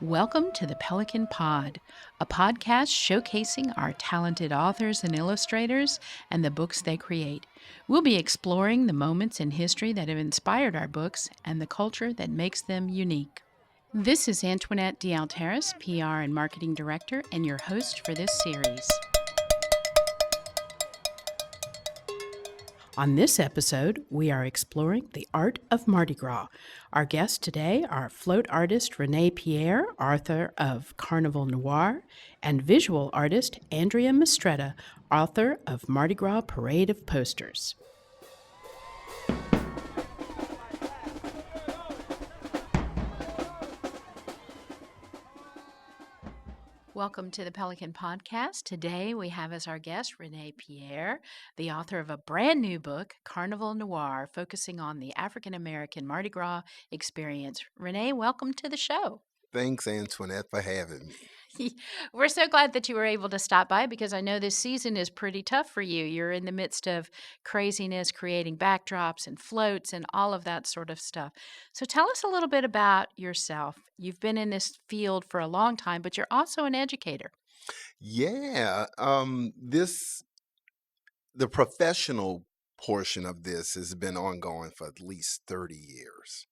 Welcome to the Pelican Pod, a podcast showcasing our talented authors and illustrators and the books they create. We'll be exploring the moments in history that have inspired our books and the culture that makes them unique. This is Antoinette D'Alteris, PR and Marketing Director, and your host for this series. On this episode, we are exploring the art of Mardi Gras. Our guests today are float artist Rene Pierre, author of Carnival Noir, and visual artist Andrea Mistretta, author of Mardi Gras Parade of Posters. Welcome to the Pelican Podcast. Today we have as our guest Rene Pierre, the author of a brand new book, Carnival Noir, focusing on the African American Mardi Gras experience. Rene, welcome to the show. Thanks, Antoinette, for having me. We're so glad that you were able to stop by because I know this season is pretty tough for you. You're in the midst of craziness, creating backdrops and floats and all of that sort of stuff. So tell us a little bit about yourself. You've been in this field for a long time, but you're also an educator. Yeah, the professional portion of this has been ongoing for at least 30 years.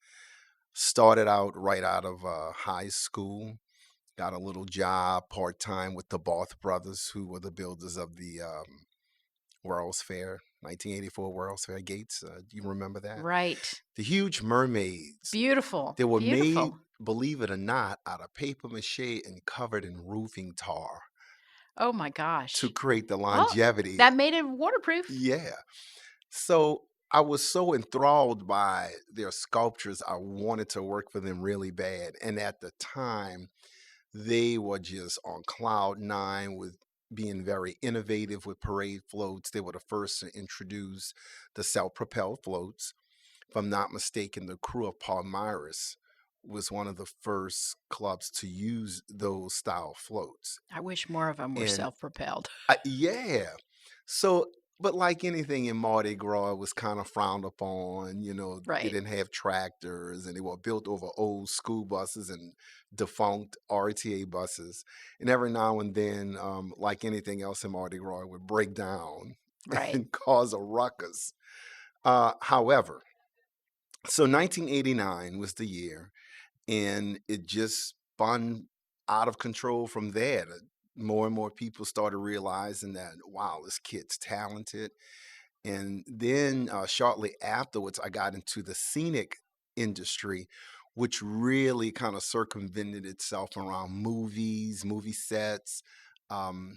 Started out right out of high school, got a little job part-time with the Barth brothers, who were the builders of the World's Fair, 1984 World's Fair gates. Do you remember that? Right. The huge mermaids. Beautiful. They were made, Beautiful. believe it or not, out of paper mache and covered in roofing tar Oh my gosh. to create the Well, longevity. that made it waterproof. Yeah. So I was so enthralled by their sculptures, I wanted to work for them really bad. And at the time, they were just on cloud nine with being very innovative with parade floats. They were the first to introduce the self-propelled floats. If I'm not mistaken, the crew of Palmyras was one of the first clubs to use those style floats. I wish more of them were And self-propelled. yeah. So, but like anything in Mardi Gras, it was kind of frowned upon. They Right. didn't have tractors and they were built over old school buses and defunct RTA buses. And every now and then, like anything else in Mardi Gras, it would break down Right. and cause a ruckus. However, so 1989 was the year, and it just spun out of control from there. More and more people started realizing that, wow, this kid's talented. And then shortly afterwards, I got into the scenic industry, which really kind of circumvented itself around movies, movie sets,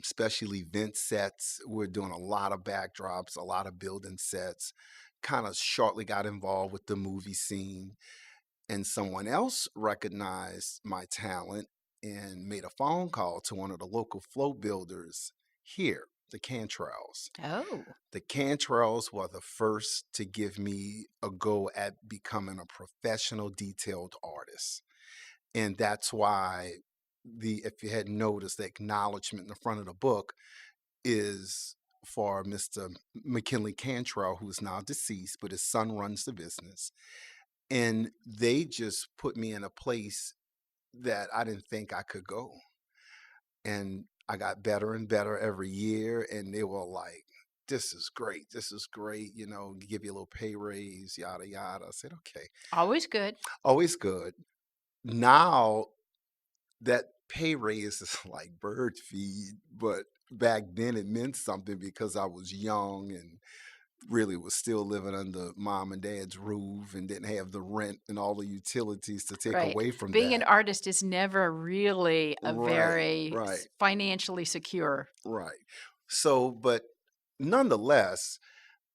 special event sets. We're doing a lot of backdrops, a lot of building sets. Kind of shortly got involved with the movie scene, and someone else recognized my talent and made a phone call to one of the local float builders here, the Cantrells. Oh. The Cantrells were the first to give me a go at becoming a professional detailed artist. And that's why if you hadn't noticed, the acknowledgement in the front of the book is for Mr. McKinley Cantrell, who is now deceased, but his son runs the business. And they just put me in a place that I didn't think I could go. And I got better and better every year. And they were like, this is great. This is great. Give you a little pay raise, yada, yada. I said, okay. Always good. Always good. Now that pay raise is like bird feed, but back then it meant something because I was young and really was still living under mom and dad's roof and didn't have the rent and all the utilities to take Right. away from Being that. an artist is never really a very Right. financially secure. Right. So, but nonetheless,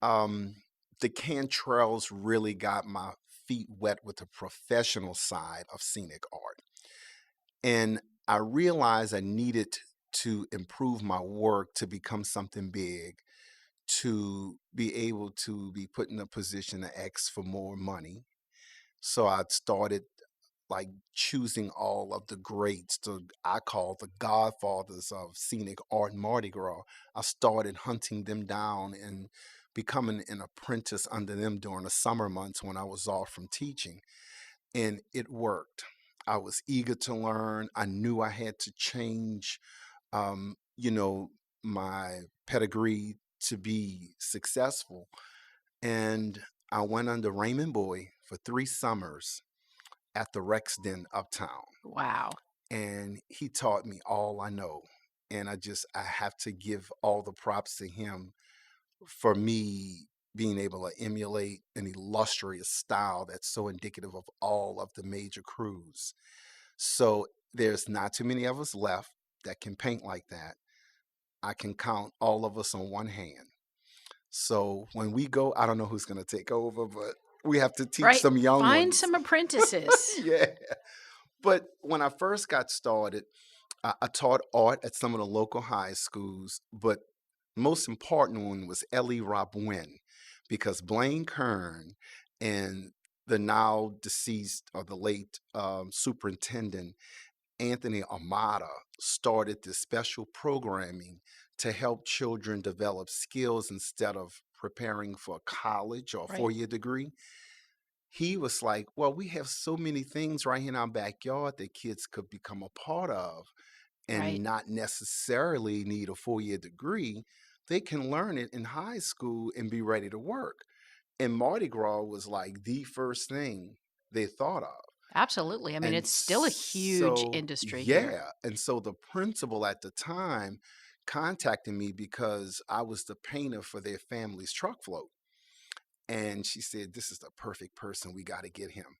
the Cantrells really got my feet wet with the professional side of scenic art. And I realized I needed to improve my work to become something big, to be able to be put in a position to ask for more money. So I started like choosing all of the greats, I call the godfathers of scenic art and Mardi Gras. I started hunting them down and becoming an apprentice under them during the summer months when I was off from teaching. And it worked. I was eager to learn. I knew I had to change, you know, my pedigree to be successful. And I went under Raymond Boy for 3 summers at the Rex Den Uptown. Wow. And he taught me all I know. And I have to give all the props to him for me being able to emulate an illustrious style that's so indicative of all of the major crews. So there's not too many of us left that can paint like that. I can count all of us on one hand. So when we go, I don't know who's going to take over, but we have to teach Right. some young Find ones. some apprentices. Yeah. But when I first got started, I taught art at some of the local high schools, but most important one was Ellie Rob Wynn, because Blaine Kern and the now deceased or the late superintendent Anthony Armada started this special programming to help children develop skills instead of preparing for college or a Right. 4 year degree. He was like, well, we have so many things right here in our backyard that kids could become a part of Right. and not necessarily need a 4 year degree. They can learn it in high school and be ready to work. And Mardi Gras was like the first thing they thought of. Absolutely. I mean, And it's still a huge industry here. yeah. And so the principal at the time contacted me because I was the painter for their family's truck float. And she said, this is the perfect person. We got to get him.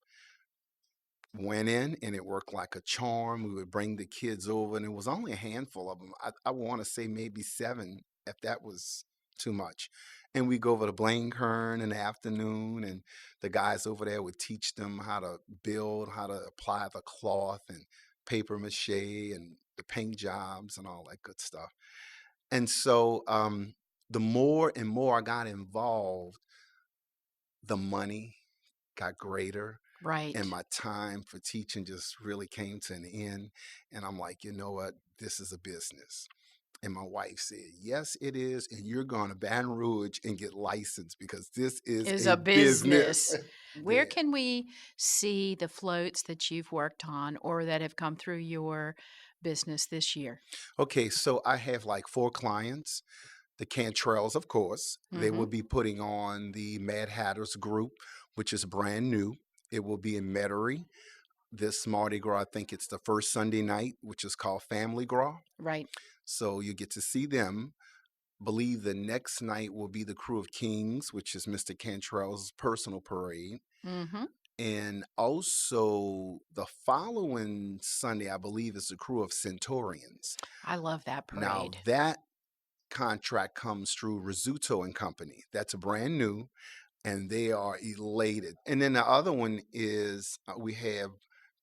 Went in and it worked like a charm. We would bring the kids over, and it was only a handful of them. I want to say maybe 7, if that was too much. And we go over to Blaine Kern in the afternoon, and the guys over there would teach them how to build, how to apply the cloth and paper mache and the paint jobs and all that good stuff. And so the more and more I got involved, the money got greater and Right. my time for teaching just really came to an end. And I'm like, you know what? This is a business. And my wife said, yes, it is. And you're going to Baton Rouge and get licensed because this is Is a a business. business. Where Yeah. can we see the floats that you've worked on or that have come through your business this year? Okay. So I have like 4 clients. The Cantrells, of course. They Mm-hmm. will be putting on the Mad Hatters group, which is brand new. It will be in Metairie this Mardi Gras. I think it's the first Sunday night, which is called Family Gras. Right. So you get to see them. Believe the next night will be the Crew of Kings, which is Mr. Cantrell's personal parade. Mm-hmm. And also the following Sunday, I believe, is the Crew of Centaurians. I love that Now parade. that contract comes through Rizzuto and Company. That's brand new, and they are elated. And then the other one is we have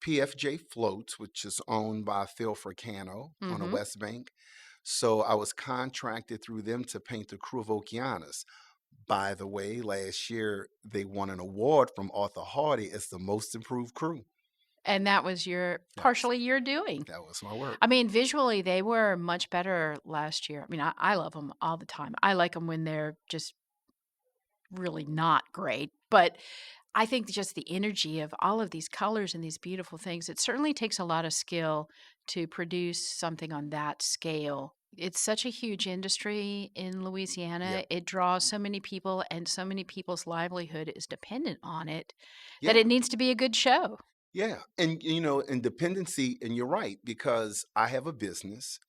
PFJ Floats, which is owned by Phil Fracano on the Mm-hmm. West Bank. So I was contracted through them to paint the Crew of Okeanos. By the way, last year they won an award from Arthur Hardy as the most improved crew. And that was That was partially your doing. that was my work. I mean, visually, they were much better last year. I mean, I love them all the time. I like them when they're just really not great. But I think just the energy of all of these colors and these beautiful things, it certainly takes a lot of skill to produce something on that scale. It's such a huge industry in Louisiana. Yep. It draws so many people, and so many people's livelihood is dependent on it that Yeah. it needs to be a good show. Yeah. And you know, independency, and you're right, because I have a business.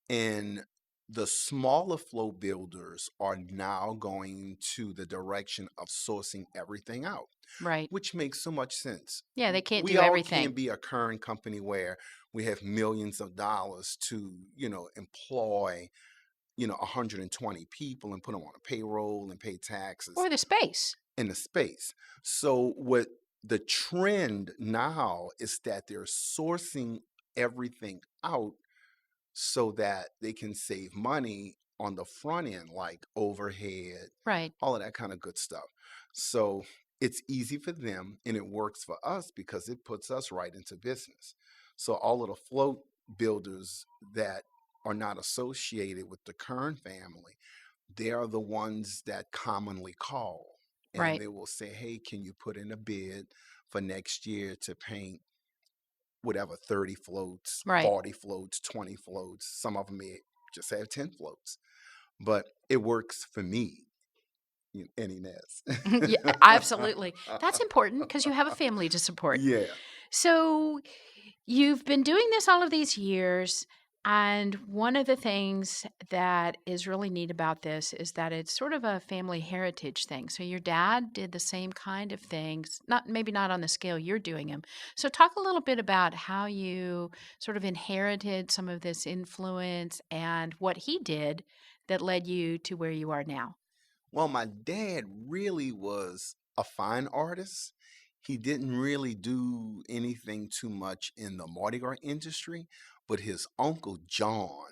And the smaller flow builders are now going to the direction of sourcing everything out, Right. which makes so much sense. Yeah, they can't We do all everything. can't be a current company where we have millions of dollars to, employ, 120 people and put them on a payroll and pay taxes Or the space. in the space. So what the trend now is that they're sourcing everything out so that they can save money on the front end, like overhead, Right. all of that kind of good stuff. So it's easy for them and it works for us because it puts us right into business. So all of the float builders that are not associated with the Kern family, they are the ones that commonly call and Right. they will say, hey, can you put in a bid for next year to paint whatever, 30 floats, Right. 40 floats, 20 floats. Some of them may just have 10 floats, but it works for me, and Inez. Yeah, absolutely. That's important because you have a family to support. Yeah. So you've been doing this all of these years. And one of the things that is really neat about this is that it's sort of a family heritage thing. So your dad did the same kind of things, not maybe not on the scale you're doing them. So talk a little bit about how you sort of inherited some of this influence and what he did that led you to where you are now. Well, my dad really was a fine artist. He didn't really do anything too much in the Mardi Gras industry, but his uncle John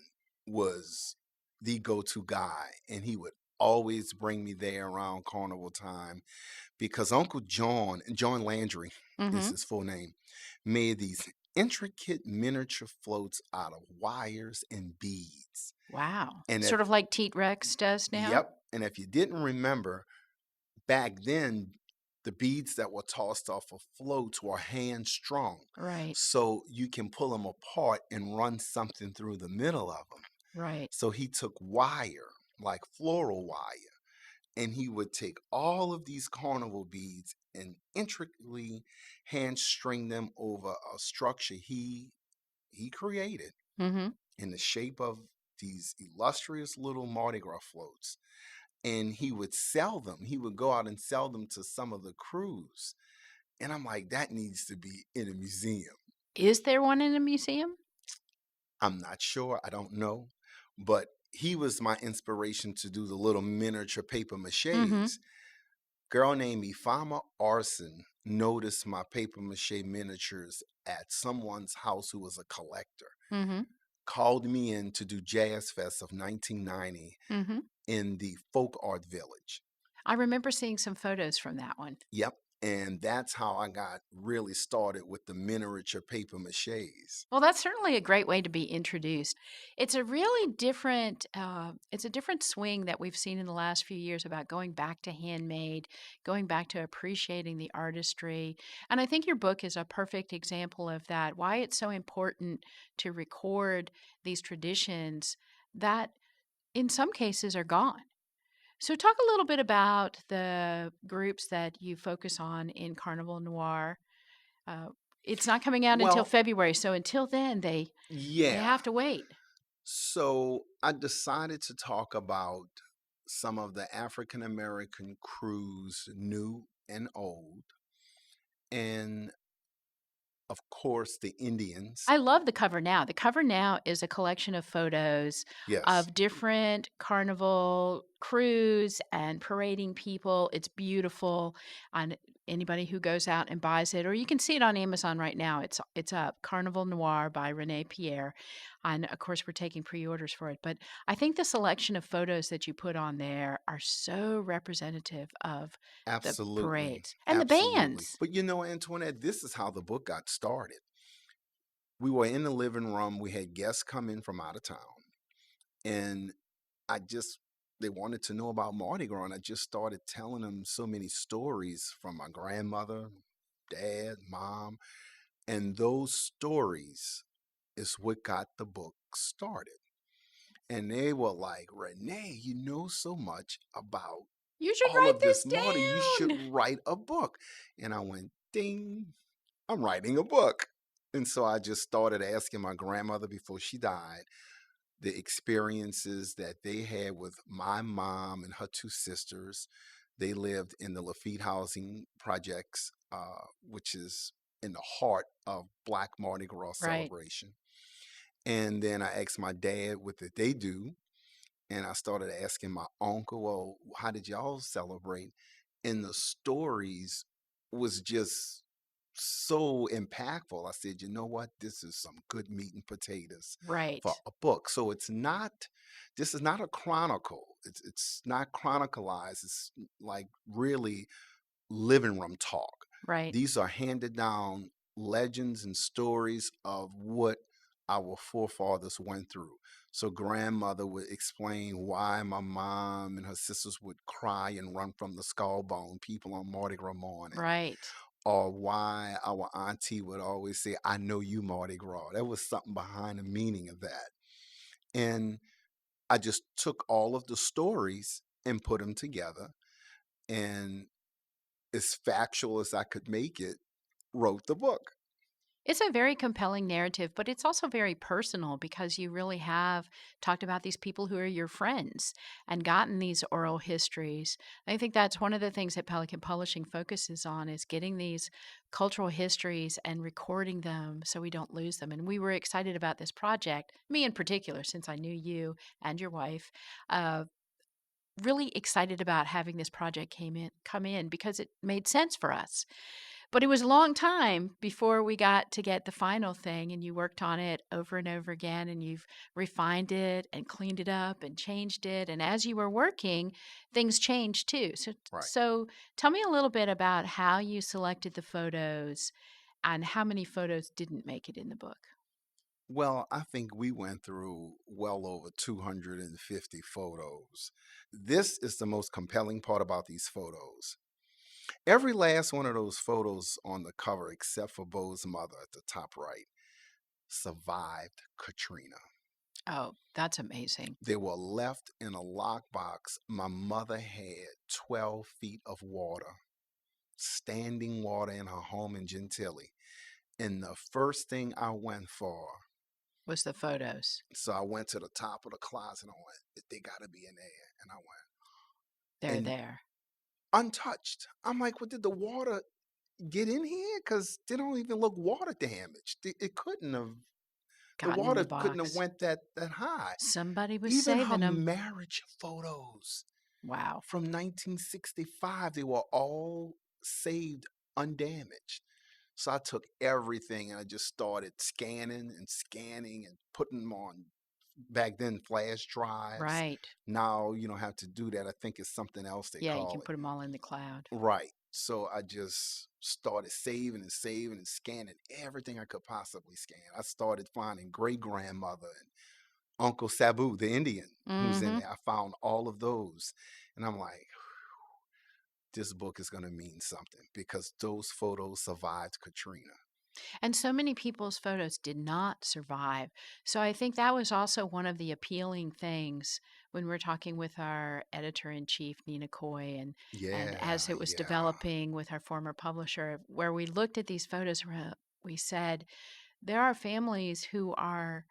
was the go-to guy, and he would always bring me there around carnival time because Uncle John, John Landry is Mm-hmm. his full name, made these intricate miniature floats out of wires and beads. Wow. And if Sort of like Teat Rex does now? Yep, and if you didn't remember, back then the beads that were tossed off of floats were hand strung, Right, so you can pull them apart and run something through the middle of them. right. So he took wire, like floral wire, and he would take all of these carnival beads and intricately hand string them over a structure he created Mhm. in the shape of these illustrious little Mardi Gras floats. And he would sell them. He would go out and sell them to some of the crews. And I'm like, that needs to be in a museum. Is there one in a museum? I'm not sure. I don't know. But he was my inspiration to do the little miniature paper Mhm. maches. Girl named Ifama Arson noticed my paper mache miniatures at someone's house who was a collector. Mhm. Called me in to do Jazz Fest of 1990 Mhm. in the Folk Art Village. I remember seeing some photos from that one. Yep. And that's how I got really started with the miniature paper maches. Well, that's certainly a great way to be introduced. It's a really different, it's a different swing that we've seen in the last few years about going back to handmade, going back to appreciating the artistry. And I think your book is a perfect example of that. Why it's so important to record these traditions that, in some cases, are gone. So, talk a little bit about the groups that you focus on in Carnival Noir. Uh, it's not coming out until Well, February, so until then, they yeah. have to wait. So I decided to talk about some of the African American crews, new and old, and of course the Indians. I love the cover now. The cover now is a collection of photos Yes, of different carnival crews and parading people. It's beautiful. And anybody who goes out and buys it, or you can see it on Amazon right now. It's up Carnival Noir by Rene Pierre. And of course, we're taking pre-orders for it. But I think the selection of photos that you put on there are so representative of the absolutely. parades and the Absolutely. bands. But Antoinette, this is how the book got started. We were in the living room, we had guests come in from out of town, and I just they wanted to know about Mardi Gras, and I just started telling them so many stories from my grandmother, dad, mom, and those stories is what got the book started. And they were like, Renee, you know so much about You should all write of this this Mardi. You should down. write a book. And I went, ding, I'm writing a book. And so I just started asking my grandmother before she died the experiences that they had with my mom and her two sisters. They lived in the Lafitte housing projects, which is in the heart of Black Mardi Gras Right. celebration. And then I asked my dad, what did they do? And I started asking my uncle, well, how did y'all celebrate? And the stories was just so impactful. I said, you know what? This is some good meat and potatoes for Right. a book. So this is not a chronicle. It's not chronicalized. It's like really living room talk. Right. These are handed down legends and stories of what our forefathers went through. So grandmother would explain why my mom and her sisters would cry and run from the skull bone people on Mardi Gras morning. Right. or why our auntie would always say, "I know you Mardi Gras." There was something behind the meaning of that. And I just took all of the stories and put them together, and as factual as I could make it, wrote the book. It's a very compelling narrative, but it's also very personal because you really have talked about these people who are your friends and gotten these oral histories. I think that's one of the things that Pelican Publishing focuses on is getting these cultural histories and recording them so we don't lose them. And we were excited about this project, me in particular, since I knew you and your wife. Uh, really excited about having this project come in because it made sense for us. But it was a long time before we got to get the final thing, and you worked on it over and over again, and you've refined it and cleaned it up and changed it. And as you were working, things changed too. So, Right. so tell me a little bit about how you selected the photos and how many photos didn't make it in the book. Well, I think we went through well over 250 photos. This is the most compelling part about these photos. Every last one of those photos on the cover, except for Bo's mother at the top right, survived Katrina. Oh, that's amazing. They were left in a lockbox. My mother had 12 feet of water, standing water in her home in Gentilly. And the first thing I went for, Was the photos. so I went to the top of the closet and I went, they got to be in there. And I went, They're and there. untouched. I'm like, well, did the water get in here? Because they don't even look water damaged. It couldn't have, the Gotten in the water couldn't have box. went that high. Somebody was Even her saving them. marriage photos Wow. from 1965, they were all saved undamaged. So I took everything and I just started scanning and putting them on, back then, flash drives. Right. Now you don't have to do that. I think it's something else they Yeah, you call can it. put them all in the cloud. Right. So I just started saving and scanning everything I could possibly scan. I started finding great grandmother and Uncle Sabu, the Indian, who's in Mhm. there. I found all of those. And I'm like, this book is going to mean something because those photos survived Katrina. And so many people's photos did not survive. So I think that was also one of the appealing things when we're talking with our editor in chief, Nina Coy, and Yeah, as it was yeah, developing with our former publisher, where we looked at these photos, we said, there are families who are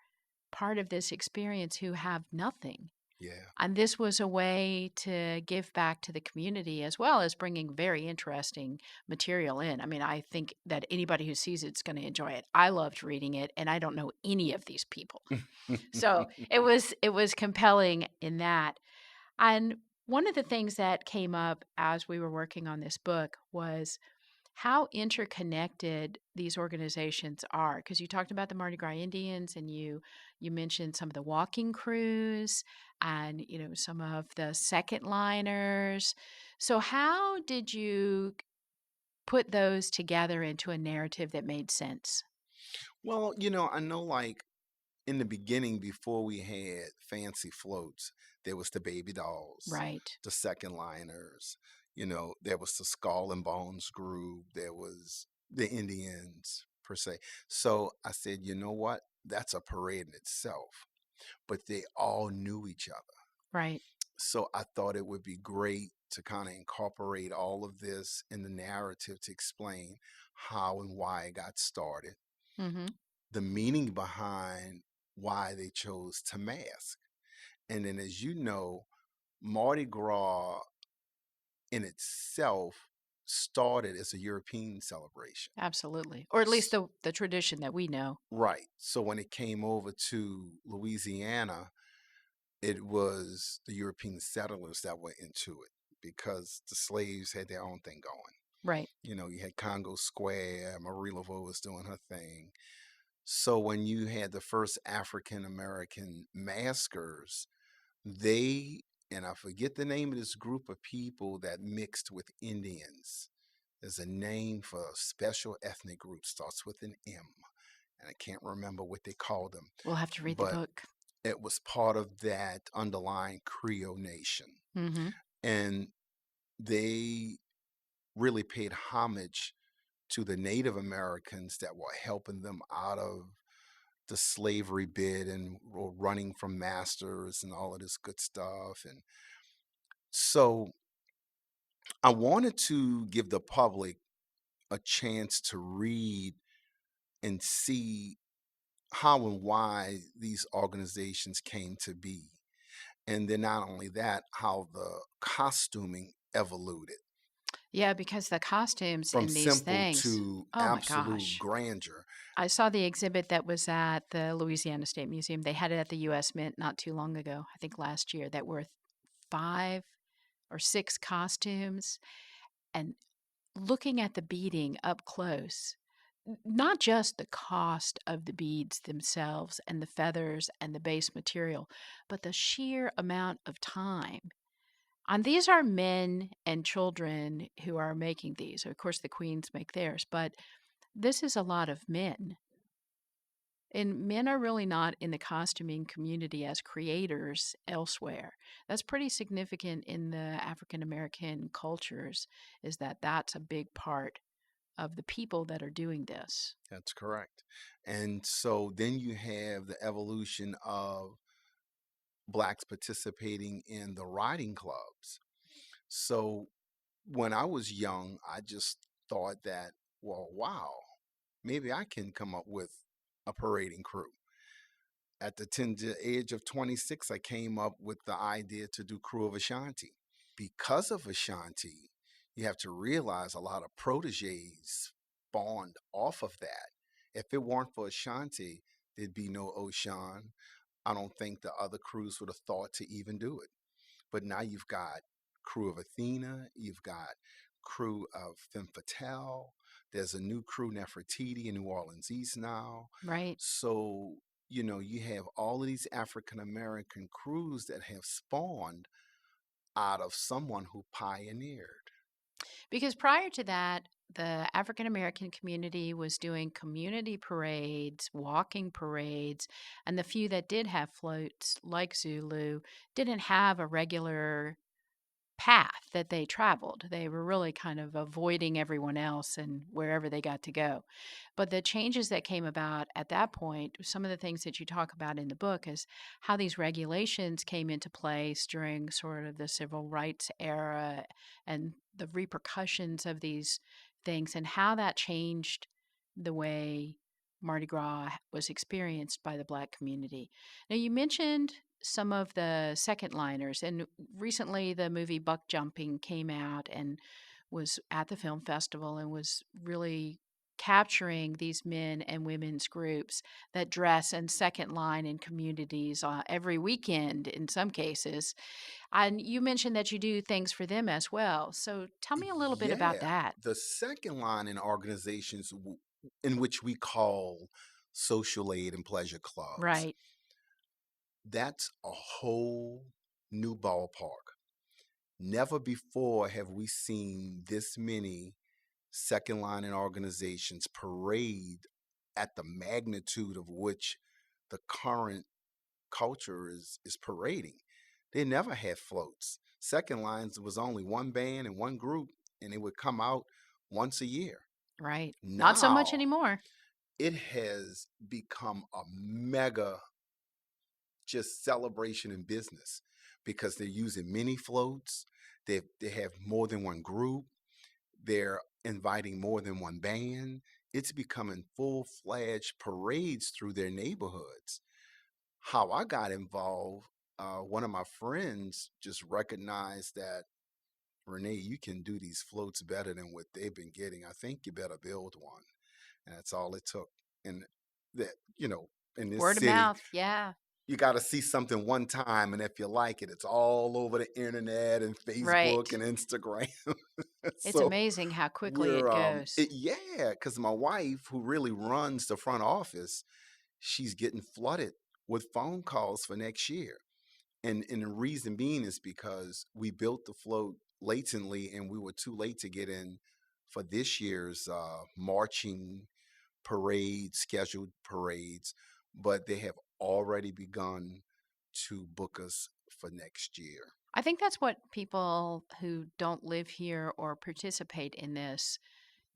part of this experience who have nothing. yeah. And this was a way to give back to the community as well as bringing very interesting material in. I mean, I think that anybody who sees it's going to enjoy it. I loved reading it, and I don't know any of these people. So it was compelling in that. And one of the things that came up as we were working on this book was how interconnected these organizations are, because you talked about the Mardi Gras Indians and you mentioned some of the walking crews and some of the second liners. So how did you put those together into a narrative that made sense? Well, I know, like, in the beginning, before we had fancy floats, there was the baby dolls, Right. the second liners, there was the Skull and Bones group, there was the Indians per se. So I said, you know what? That's a parade in itself. But they all knew each other. Right. So I thought it would be great to kind of incorporate all of this in the narrative to explain how and why it got started, Mhm. the meaning behind why they chose to mask. And then, as you know, Mardi Gras in itself started as a European celebration. Absolutely. Or at least S- the tradition that we know. Right. So when it came over to Louisiana, it was the European settlers that were into it because the slaves had their own thing going. Right. You had Congo Square, Marie Laveau was doing her thing. So when you had the first African American maskers, they, and I forget the name of this group of people that mixed with Indians. There's a name for a special ethnic group, starts with an M, and I can't remember what they called them, We'll have to read the but book. it was part of that underlying Creole nation. Mhm. And they really paid homage to the Native Americans that were helping them out of the slavery bid and were running from masters and all of this good stuff. And so I wanted to give the public a chance to read and see how and why these organizations came to be. And then not only that, how the costuming evolved Yeah, because the costumes from in these simple things, to oh my absolute gosh. grandeur. I saw the exhibit that was at the Louisiana State Museum. They had it at the U.S. Mint not too long ago, I think last year, that were 5 or 6 costumes. And looking at the beading up close, not just the cost of the beads themselves and the feathers and the base material, but the sheer amount of time. And these are men and children who are making these. Of course, the queens make theirs, but this is a lot of men. And men are really not in the costuming community as creators elsewhere. That's pretty significant in the African American cultures, is that that's a big part of the people that are doing this. That's correct. And so then you have the evolution of blacks participating in the riding clubs. So when I was young, I just thought that, well, wow, maybe I can come up with a parading crew. At the tender age of 26, I came up with the idea to do Crew of Ashanti. Because of Ashanti, you have to realize a lot of proteges spawned off of that. If it weren't for Ashanti, there'd be no Ocean. I don't think the other crews would have thought to even do it. But now you've got Crew of Athena, you've got Crew of Femme Fatale. There's a new crew, Nefertiti, in New Orleans East now. Right. So, you have all of these African American crews that have spawned out of someone who pioneered. Because prior to that, the African American community was doing community parades, walking parades, and the few that did have floats, like Zulu, didn't have a regular path that they traveled. They were really kind of avoiding everyone else and wherever they got to go. But the changes that came about at that point, some of the things that you talk about in the book is how these regulations came into place during sort of the civil rights era and the repercussions of these things and how that changed the way Mardi Gras was experienced by the Black community. Now, you mentioned some of the second liners, and recently the movie Buck Jumping came out and was at the film festival and was really capturing these men and women's groups that dress in second line in communities every weekend in some cases. And you mentioned that you do things for them as well. So tell me a little bit about Yeah, that. the second line in organizations in which we call social aid and pleasure clubs, Right, that's a whole new ballpark. Never before have we seen this many second line in organizations parade at the magnitude of which the current culture is parading. They never had floats. Second lines was only one band and one group, and it would come out once a year. right. Not so much Now anymore. it has become a mega just celebration in business because they're using mini floats. They have more than one group. They're inviting more than one band. It's becoming full-fledged parades through their neighborhoods. How I got involved, one of my friends just recognized that, Rene, you can do these floats better than what they've been getting. I think you better build one. And that's all it took. And that, in this Word of city, mouth. Yeah, you got to see something one time. And if you like it, it's all over the internet and Facebook right. and Instagram. It's So amazing how quickly it goes. yeah, because my wife, who really runs the front office, she's getting flooded with phone calls for next year. And the reason being is because we built the float latently and we were too late to get in for this year's marching parades, scheduled parades, but they have already begun to book us for next year. I think that's what people who don't live here or participate in this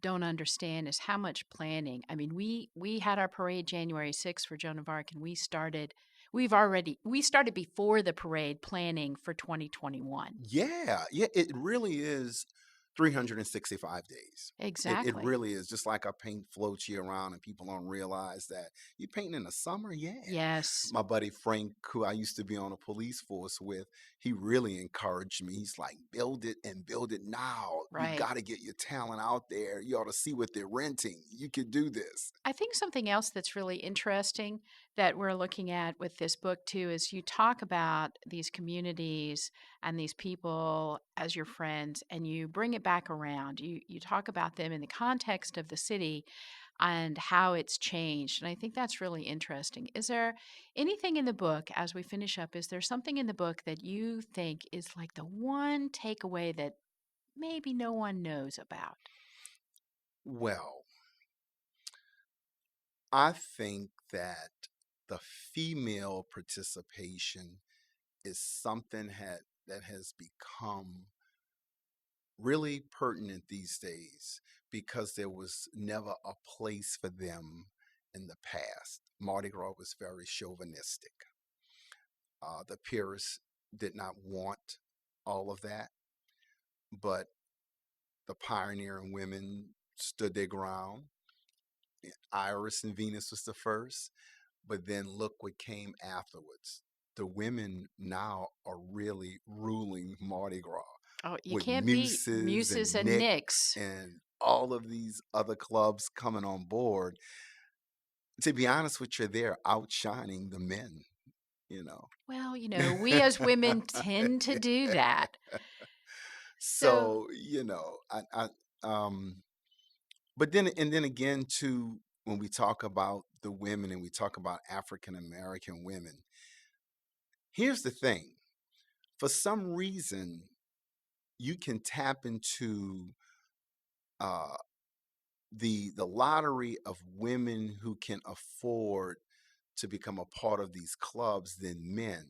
don't understand is how much planning. I mean, we had our parade January 6th for Joan of Arc, and we started before the parade planning for 2021. Yeah, yeah, it really is 365 days. It Exactly. really is. Just like our paint floats you around and people don't realize that you painting in the summer. Yeah. Yes. My buddy Frank, who I used to be on a police force with, he really encouraged me. He's like, build it and build it now. You Right. got to get your talent out there. You ought to see what they're renting. You could do this. I think something else that's really interesting that we're looking at with this book too is you talk about these communities and these people as your friends, and you bring it back around. You talk about them in the context of the city and how it's changed. And I think that's really interesting. Is there anything in the book, as we finish up, is there something in the book that you think is like the one takeaway that maybe no one knows about? Well, I think that the female participation is something that has become really pertinent these days because there was never a place for them in the past. Mardi Gras was very chauvinistic. The purists did not want all of that, but the pioneering women stood their ground. Iris and Venus was the first, but then look what came afterwards. The women now are really ruling Mardi Gras Oh, you with can't beat Muses Muses and and Nick Nicks. and all of these other clubs coming on board. To be honest with you, they're outshining the men, you know. Well, we as women tend to do that. So, So, um, but then again, too, when we talk about the women and we talk about African American women, here's the thing. For some reason, you can tap into uh, the lottery of women who can afford to become a part of these clubs than men.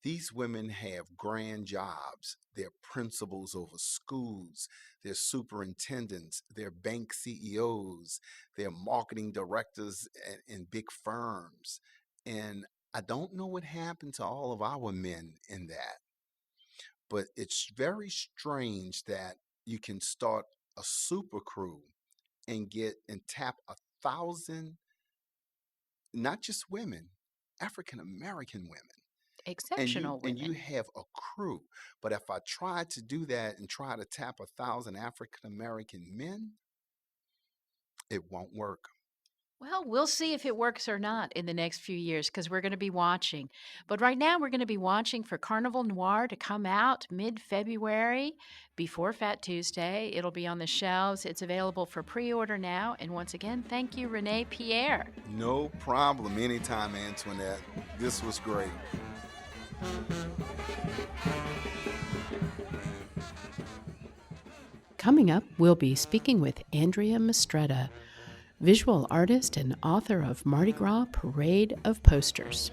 These women have grand jobs. They're principals over schools. They're superintendents. They're bank CEOs. They're marketing directors in big firms. And I don't know what happened to all of our men in that, but it's very strange that you can start a super crew and get and tap 1,000, not just women, African American women. And you exceptional and you women. have a crew. But if I try to do that and try to tap 1,000 African American men, it won't work. Well, we'll see if it works or not in the next few years because we're going to be watching. But right now, we're going to be watching for Carnival Noir to come out mid February before Fat Tuesday. It'll be on the shelves. It's available for pre order now. And once again, thank you, Rene Pierre. No problem. Anytime, Antoinette. This was great. Coming up, we'll be speaking with Andrea Mistretta, visual artist and author of Mardi Gras Parade of Posters.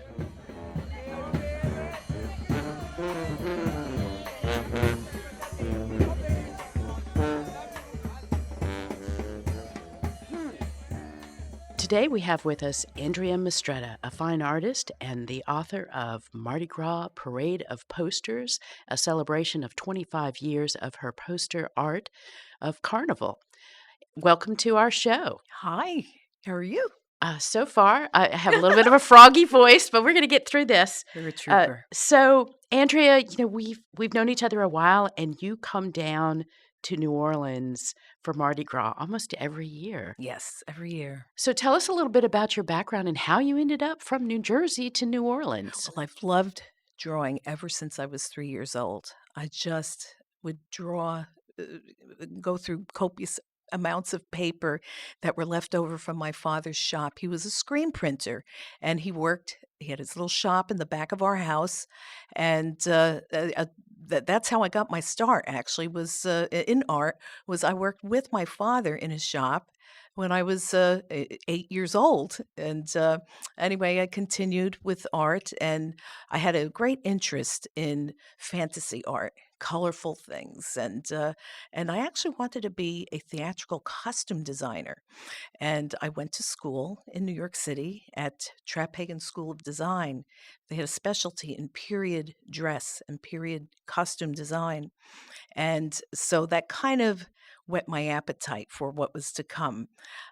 Today we have with us Andrea Mistretta, a fine artist and the author of Mardi Gras Parade of Posters, a celebration of 25 years of her poster art of Carnival. Welcome to our show. Hi, how are you? So far, I have a little bit of a froggy voice, but we're going to get through this. You're a trooper. So, Andrea, we've known each other a while, and you come down to New Orleans for Mardi Gras almost every year. Yes, every year. So, tell us a little bit about your background and how you ended up from New Jersey to New Orleans. Well, I've loved drawing ever since I was 3 years old. I just would draw, go through copious amounts of paper that were left over from my father's shop. He was a screen printer, and he had his little shop in the back of our house, and that's how I got my start. Actually, was in art. Was I worked with my father in his shop when I was 8 years old, and anyway, I continued with art, and I had a great interest in fantasy art colorful things, and I actually wanted to be a theatrical costume designer. And I went to school in New York City at Pagan School of Design. They had a specialty in period dress and period costume design. And so that kind of whet my appetite for what was to come.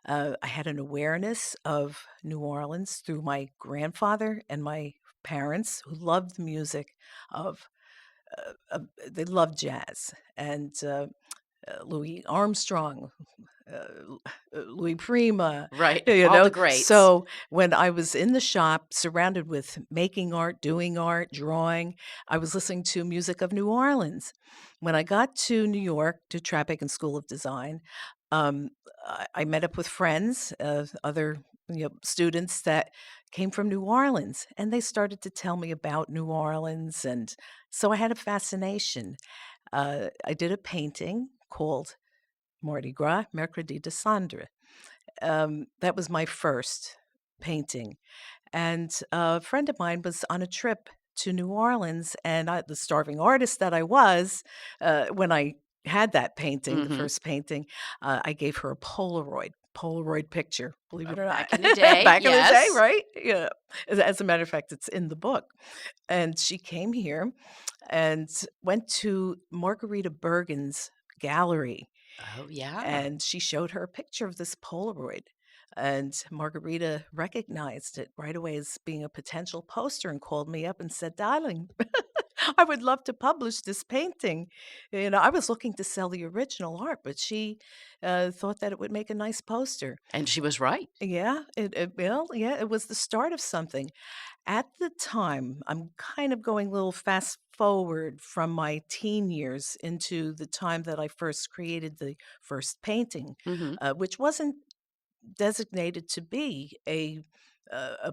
I had an awareness of New Orleans through my grandfather and my parents, who loved the music of, they loved jazz. And Louis Armstrong, Louis Prima, Right. you All the know? greats. So when I was in the shop surrounded with making art, doing art, drawing, I was listening to music of New Orleans. When I got to New York to Bacon School of Design, um, I met up with friends, other students that came from New Orleans, and they started to tell me about New Orleans, and so I had a fascination. I did a painting called Mardi Gras, Mercredi de Cendre. That was my first painting. And a friend of mine was on a trip to New Orleans, and the starving artist that I was, when I had that painting, the Hmm. first painting, I gave her a Polaroid picture, believe it or not. Back in the day, Back in the day, yes. right? Yeah. As a matter of fact, it's in the book. And she came here and went to Margarita Bergen's gallery, Oh, yeah. and she showed her a picture of this Polaroid. And Margarita recognized it right away as being a potential poster and called me up and said, "Darling, I would love to publish this painting." I was looking to sell the original art, but she thought that it would make a nice poster. And she was right. Yeah, yeah, it was the start of something. At the time, I'm kind of going a little fast forward from my teen years into the time that I first created the first painting, Hmm. which wasn't designated to be a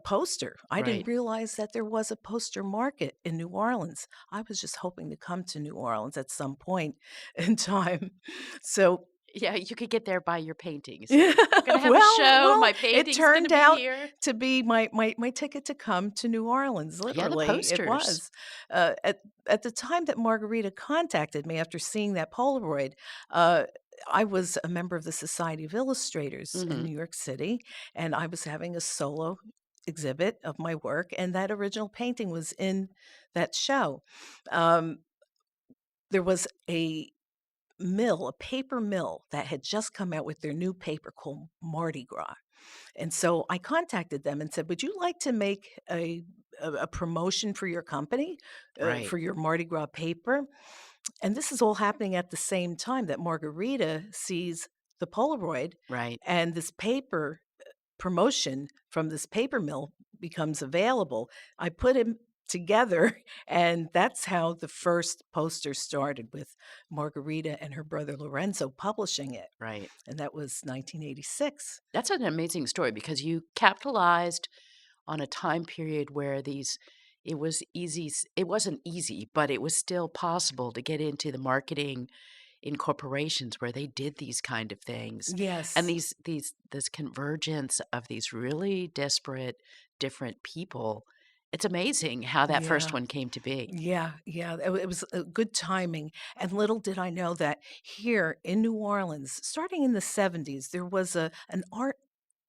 poster. I didn't Right. realize that there was a poster market in New Orleans. I was just hoping to come to New Orleans at some point in time. So Yeah, you could get there by your paintings. yeah, We're gonna have a well, show. well, My it painting's gonna turned be out here. to be my ticket to come to New Orleans, Yeah, the literally, it posters. was. At the time that Margarita contacted me after seeing that Polaroid, uh, I was a member of the Society of Illustrators in Hmm. New York City, and I was having a solo exhibit of my work, and that original painting was in that show. Um, there was a paper mill that had just come out with their new paper called Mardi Gras. And so I contacted them and said, "Would you like to make a promotion for your company, Right. for your Mardi Gras paper?" And this is all happening at the same time that Margarita sees the Polaroid, Right. and this paper promotion from this paper mill becomes available. I put him together, and that's how the first poster started, with Margarita and her brother Lorenzo publishing it. Right. And that was 1986. That's an amazing story because you capitalized on a time period where it was easy. It wasn't easy, but it was still possible to get into the marketing in corporations where they did these kind of things. And Yes. this convergence of these really disparate, different people. It's amazing how that first Yeah. one came to be. Yeah, yeah, it was good timing, and little did I know that here in New Orleans, starting in the '70s, there was an art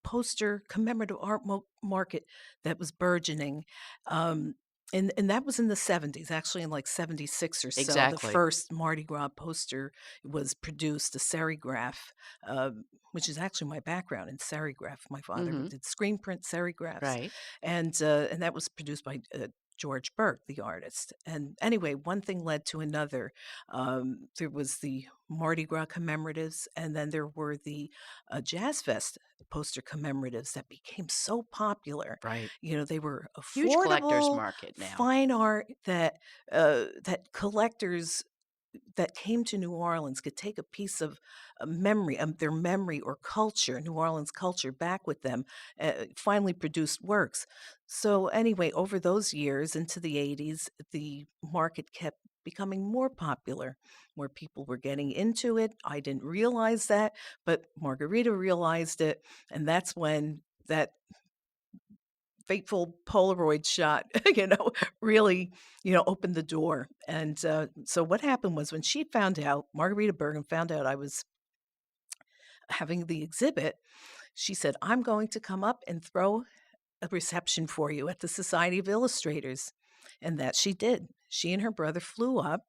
poster commemorative art market that was burgeoning, um, and that was in the '70s, actually in, like, '76 or so. The Exactly. first Mardi Gras poster was produced, a serigraph, which is actually my background in serigraph. My father Mhm. did screen print serigraphs, Right. and that was produced by, George Burke, the artist. And anyway, one thing led to another. There was the Mardi Gras commemoratives, and then there were the Jazz Fest poster commemoratives that became so popular. Right. They were Huge collector's affordable, market now. fine art that collectors that came to New Orleans could take a piece of memory, their memory or culture, New Orleans culture, back with them, finally produced works. So, anyway, over those years into the '80s, the market kept becoming more popular. More people were getting into it. I didn't realize that, but Margarita realized it. And that's when that fateful Polaroid shot, really, opened the door. And so what happened was when she found out, Margarita Bergen found out I was having the exhibit, she said, "I'm going to come up and throw a reception for you at the Society of Illustrators." And that she did. She and her brother flew up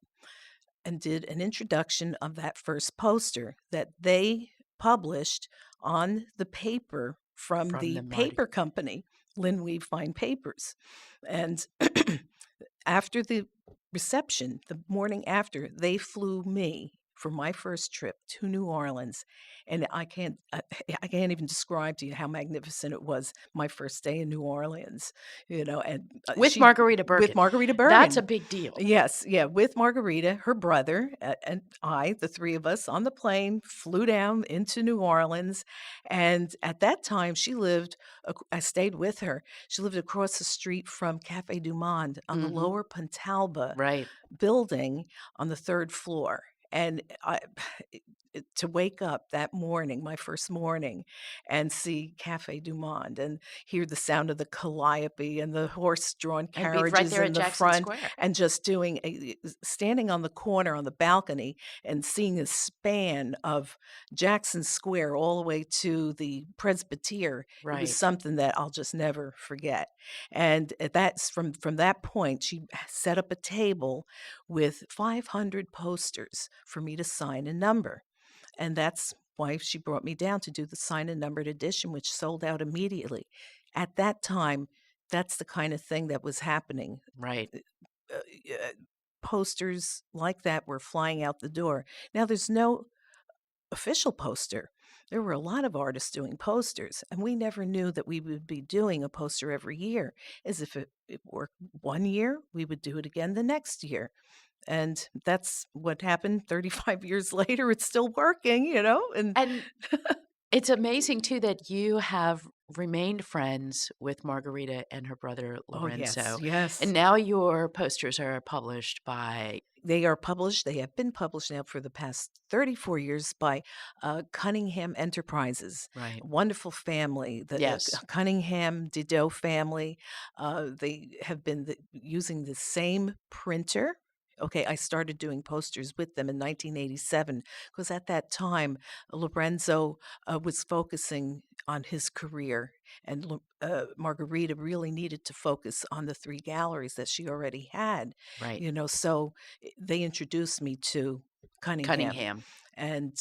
and did an introduction of that first poster that they published on the paper from From the the Mardi. paper company, Linweave Fine Papers. And after the reception, the morning after, they flew me for my first trip to New Orleans, and I can't even describe to you how magnificent it was. My first day in New Orleans, and With she Margarita with Bergen. Margarita That's a Bergen. big deal. Yes, yeah, with Margarita, her brother, and I, the three of us on the plane, flew down into New Orleans. And at that time, I stayed with her. She lived across the street from Cafe Du Monde on the Mhm. lower Pontalba Right. building on the third floor. And to wake up that morning, my first morning, and see Cafe Du Monde and hear the sound of the calliope and the horse-drawn And be right carriages there at in the Jackson front, Square. and just standing on the corner on the balcony and seeing a span of Jackson Square all the way to the Presbytere. It was Right. something that I'll just never forget. And that's from that point, she set up a table with 500 posters for me to sign and number. And that's why she brought me down to do the signed and numbered edition, which sold out immediately. At that time, that's the kind of thing that was happening. Right. Uh, uh, Posters like that were flying out the door. Now, there's no official poster. There were a lot of artists doing posters, and we never knew that we would be doing a poster every year. As if it worked one year, we would do it again the next year. And that's what happened 35 years later. It's still working, and And it's amazing too that you have remained friends with Margarita and her brother oh, yes, Lorenzo. And yes. now your posters are published by They are published. They have been published now for the past 34 years by Cunningham Enterprises. right. A wonderful family, the Yes. Cunningham-Dideau family. They have been using the same printer. Okay, I started doing posters with them in 1987 because at that time, Lorenzo was focusing on his career, and Margarita really needed to focus on the three galleries that she already had. Right. So they introduced me to Cunningham. Cunningham. And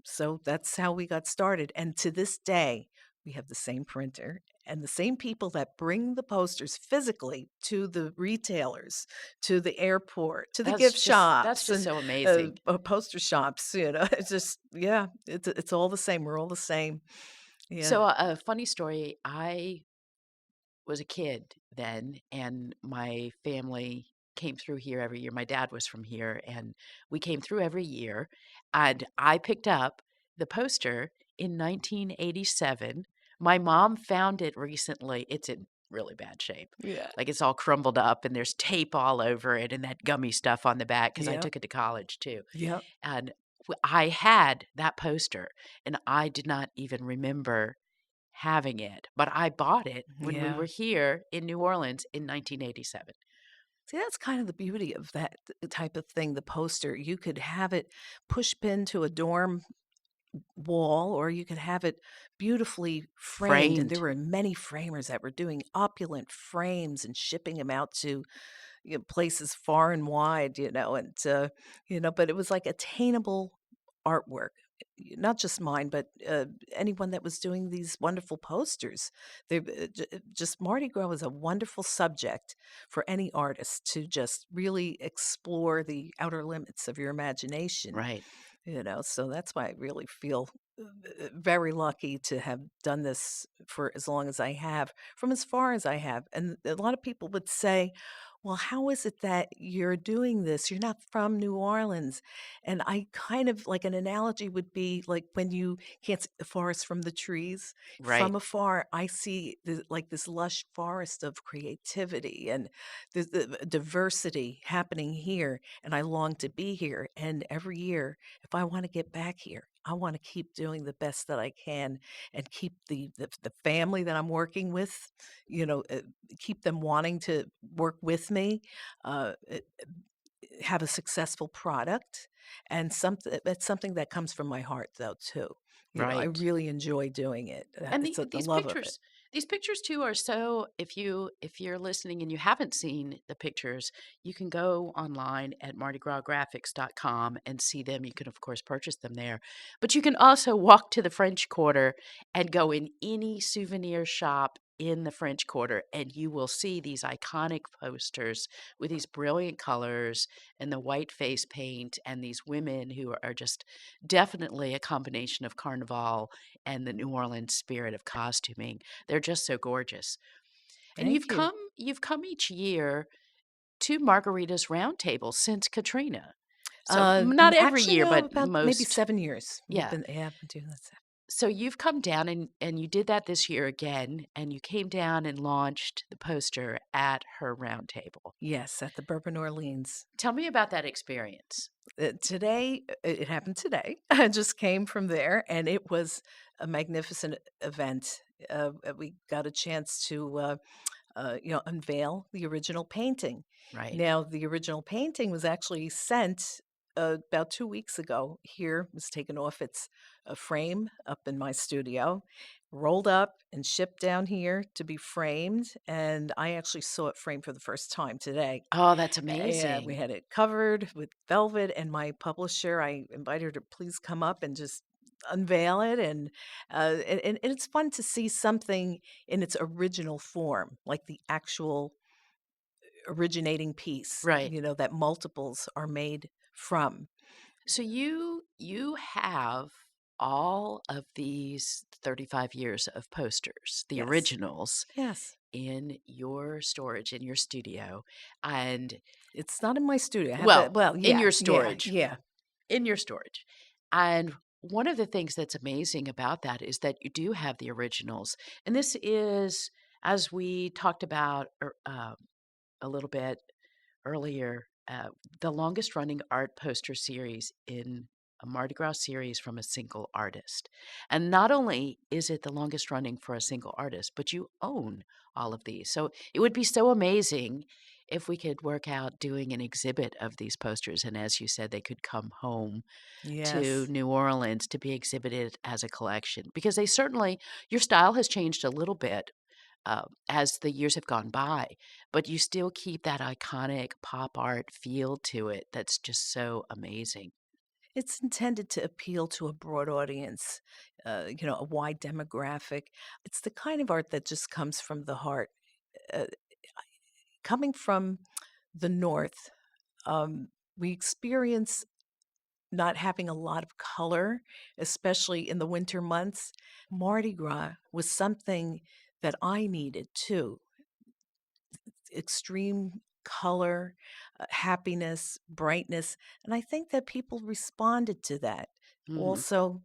so that's how we got started. And to this day, we have the same printer and the same people that bring the posters physically to the retailers, to the airport, to the gift That's shops, just and so amazing. poster shops. It's just, yeah, it's all the same. We're all the same. Yeah. So a funny story, I was a kid then, and my family came through here every year. My dad was from here, and we came through every year. And I picked up the poster in 1987. My mom found it recently. It's in really bad shape. Yeah. Like it's all crumbled up, and there's tape all over it, and that gummy stuff on the back because I Yep. took it to college too. Yep. And I had that poster, and I did not even remember having it, but I bought it when we Yeah. were here in New Orleans in 1987. See, that's kind of the beauty of that type of thing, the poster. You could have it push pinned to a dorm wall, or you could have it beautifully framed. And there Framed. were many framers that were doing opulent frames and shipping them out to places far and wide, but it was like attainable artwork. Not just mine, but anyone that was doing these wonderful posters. Just Mardi Gras was a wonderful subject for any artist to just really explore the outer limits of your imagination. Right. So that's why I really feel very lucky to have done this for as long as I have, from as far as I have. And a lot of people would say, well, how is it that you're doing this? You're not from New Orleans. And I kind of like an analogy would be like when you can't see the forest from the trees. Right. From afar, I see like this lush forest of creativity and the diversity happening here. And I long to be here. And every year, if I want to get back here, I want to keep doing the best that I can and keep the family that I'm working with, you know, keep them wanting to work with me. Uh, have a successful product and something it's something that comes from my heart though too. I Right. really enjoy doing it. And It's the these love of it. pictures too are so, if you're listening and you haven't seen the pictures, you can go online at mardigras and see them. You can of course purchase them there. But you can also walk to the French Quarter and go in any souvenir shop in the French Quarter and you will see these iconic posters with these brilliant colors and the white face paint and these women who are just definitely a combination of Carnival and the New Orleans spirit of costuming. They're just so gorgeous. And Thank you. you've come each year to Margarita's Roundtable since Katrina. So not every Actually, year, no, but about maybe most. 7 years. Yeah. I've been doing this. So you've come down and you did that this year again, and you came down and launched the poster at her roundtable. Yes, at the Bourbon Orleans. Tell me about that experience. Today, it happened today. I just came from there, and it was a magnificent event. We got a chance to unveil the original painting. Right. Now, the original painting was actually sent about 2 weeks ago. Here, it was taken off its frame up in my studio, rolled up and shipped down here to be framed. And I actually saw it framed for the first time today. Oh, that's Yeah, we amazing. had it covered with velvet, and my publisher, I invited her to please come up and just unveil it, and it's fun to see something in its original form, like the actual originating piece, Right. that multiples are made from. So you have all of these 35 years of posters, the Yes. originals, Yes. in your storage, in your studio, and It's not in my studio. I have well, it. Well, in yeah, your yeah, storage, yeah. in your storage. And one of the things that's amazing about that is that you do have the originals. And this is, as we talked about a little bit earlier, the longest running art poster series in a Mardi Gras series from a single artist. And not only is it the longest running for a single artist, but you own all of these. So it would be so amazing if we could work out doing an exhibit of these posters. And as you said, they could come home to Yes. New Orleans to be exhibited as a collection because they certainly, your style has changed a little bit as the years have gone by, but you still keep that iconic pop art feel to it that's just so amazing. It's intended to appeal to a broad audience, a wide demographic. It's the kind of art that just comes from the heart. Uh, Coming from the North, we experience not having a lot of color, especially in the winter months. Mardi Gras was something that I needed too. Extreme color, happiness, brightness. And I think that people responded to that. Hmm. Also,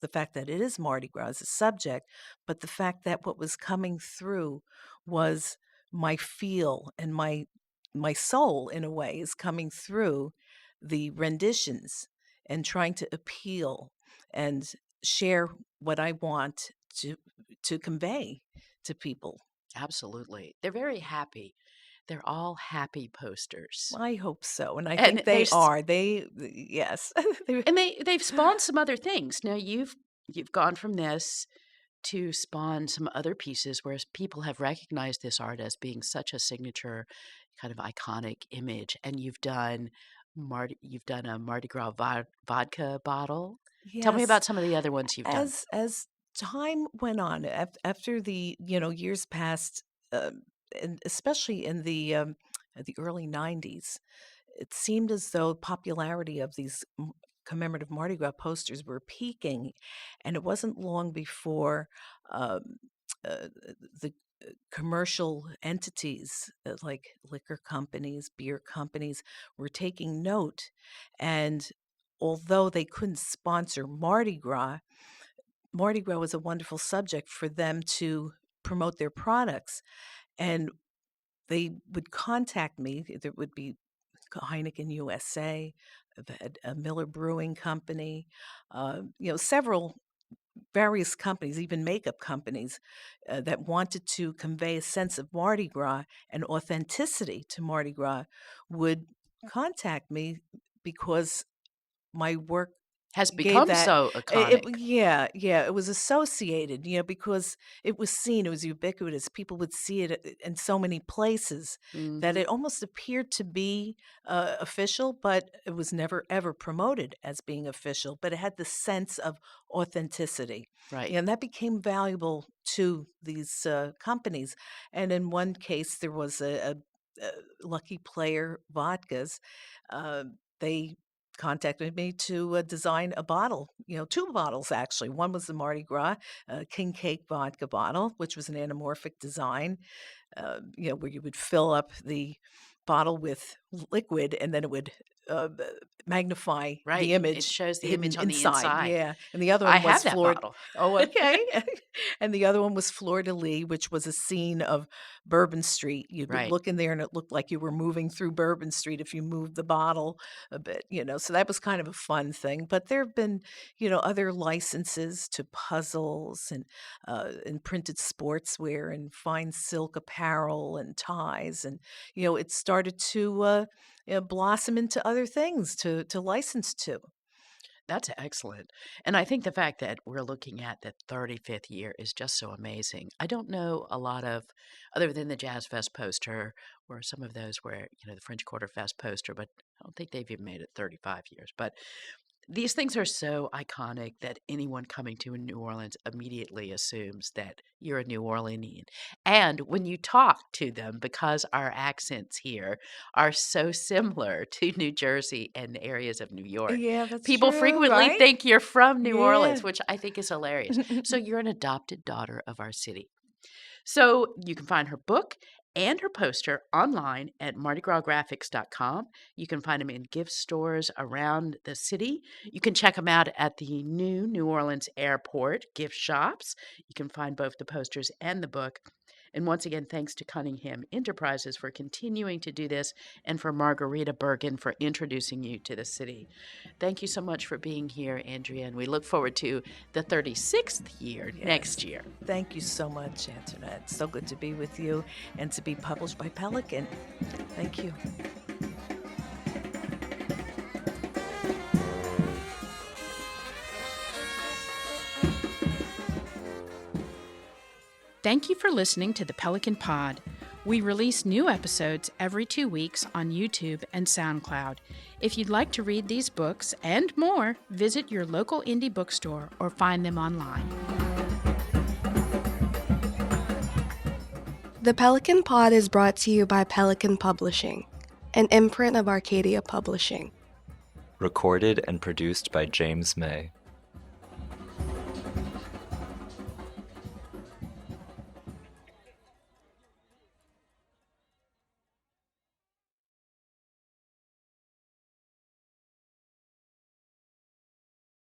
the fact that it is Mardi Gras as a subject, but the fact that what was coming through was my feel and my soul in a way is coming through the renditions and trying to appeal and share what I want to convey to people. Absolutely. They're very happy. They're all happy posters. I hope so, and I And think they are. Yes. They they've spawned some other things. Now you've gone from this to spawn some other pieces, whereas people have recognized this art as being such a signature, kind of iconic image. And you've done a Mardi Gras vodka bottle. Tell me Yes. about some of the other ones you've done. As time went on, after the, years passed, and especially in the early '90s, it seemed as though popularity of these commemorative Mardi Gras posters were peaking, and it wasn't long before um, the commercial entities like liquor companies, beer companies were taking note. And although they couldn't sponsor Mardi Gras was a wonderful subject for them to promote their products. And they would contact me. There would be Heineken USA, I've had a Miller Brewing Company, several various companies, even makeup companies, that wanted to convey a sense of Mardi Gras and authenticity to Mardi Gras would contact me because my work Has gave become that. so iconic. Yeah, it was associated, because it was seen, it was ubiquitous. People would see it in so many places that Mhm. it almost appeared to be official, but it was never ever promoted as being official. But it had the sense of authenticity, Right. and that became valuable to these companies. And in one case, there was a Lucky Player vodkas. They contacted me to design a bottle, 2 bottles actually. One was the Mardi Gras King Cake vodka bottle, which was an anamorphic design, where you would fill up the bottle with liquid and then it would b magnify Right. the It image shows the hidden image on the inside, inside. yeah, and the other I one have was that Fleur. bottle. Oh, okay. And the other one was Fleur de Lis, which was a scene of Bourbon Street. You would Right. look in there and it looked like you were moving through Bourbon Street if you moved the bottle a bit, so that was kind of a fun thing. But there have been, other licenses to puzzles and printed sportswear and fine silk apparel and ties. And, it started to blossom into other things to license to. That's excellent. And I think the fact that we're looking at the 35th year is just so amazing. I don't know a lot of, other than the Jazz Fest poster or some of those where, the French Quarter Fest poster, but I don't think they've even made it 35 years. But these things are so iconic that anyone coming to New Orleans immediately assumes that you're a New Orleanian. And when you talk to them, because our accents here are so similar to New Jersey and areas of New York, Yeah, that's people true, frequently right? think you're from New Yeah. Orleans, which I think is hilarious. So you're an adopted daughter of our city. So you can find her book and her poster online at mardigras.graphics.com. You can find them in gift stores around the city. You can check them out at the new New Orleans Airport gift shops. You can find both the posters and the book. And once again, thanks to Cunningham Enterprises for continuing to do this and for Margarita Bergen for introducing you to the city. Thank you so much for being here, Andrea, and we look forward to the 36th year next Yes. year. Thank you so much, Antoinette. It's so good to be with you and to be published by Pelican. Thank you. Thank you for listening to the Pelican Pod. We release new episodes every 2 weeks on YouTube and SoundCloud. If you'd like to read these books and more, visit your local indie bookstore or find them online. The Pelican Pod is brought to you by Pelican Publishing, an imprint of Arcadia Publishing. Recorded and produced by James May.